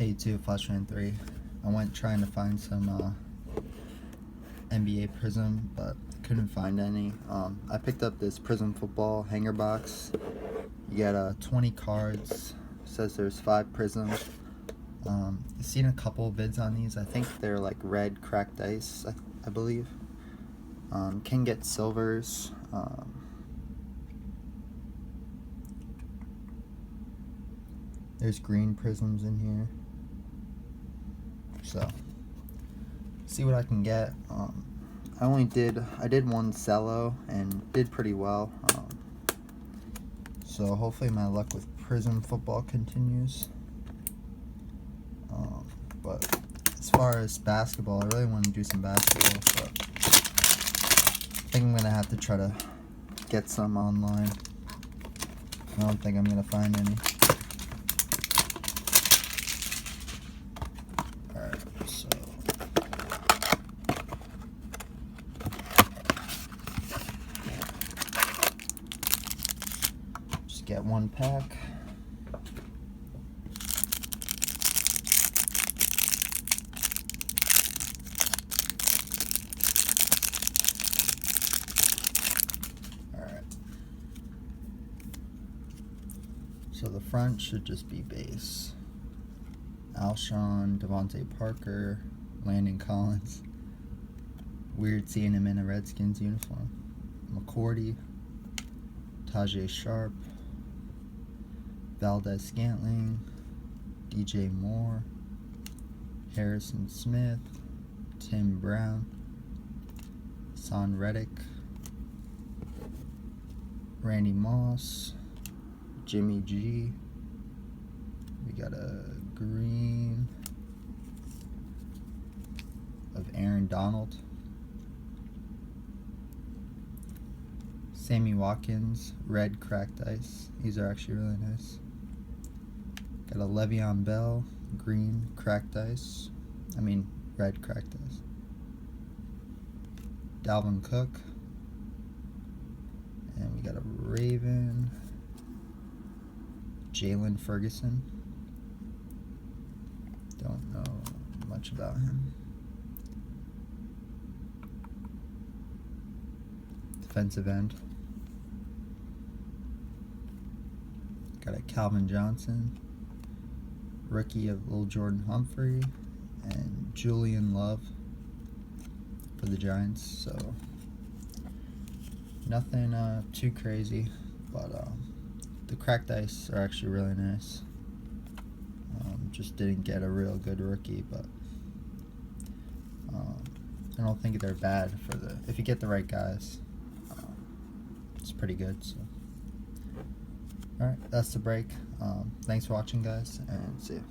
A2 Flashman 3. I went trying to find some NBA Prizm, but couldn't find any. I picked up this Prizm football hanger box. You get 20 cards. It says there's 5 Prizms. I've seen a couple of vids on these. I think they're like red cracked ice, I believe. Can get silvers. There's green Prizms in here. So, see what I can get. I did one cello and did pretty well. So hopefully my luck with Prizm football continues. But as far as basketball, I really want to do some basketball, but I think I'm gonna have to try to get some online. I don't think I'm gonna find any. Alright, so just get one pack. So the front should just be base. Alshon, Devontae Parker, Landon Collins. Weird seeing him in a Redskins uniform. McCourty, Tajay Sharp, Valdez Scantling, DJ Moore, Harrison Smith, Tim Brown, Son Reddick, Randy Moss, Jimmy G. We got a green of Aaron Donald. Sammy Watkins, red cracked ice. These are actually really nice. Got a Le'Veon Bell, green cracked ice. Red cracked ice. Dalvin Cook. And we got a Raven. Jalen Ferguson. Don't know much about him. Defensive end. Got a Calvin Johnson. Rookie of Lil Jordan Humphrey. And Julian Love for the Giants. So nothing too crazy, but the cracked ice are actually really nice. Just didn't get a real good rookie, but I don't think they're bad if you get the right guys. It's pretty good. So, all right, that's the break. Thanks for watching, guys, and see you.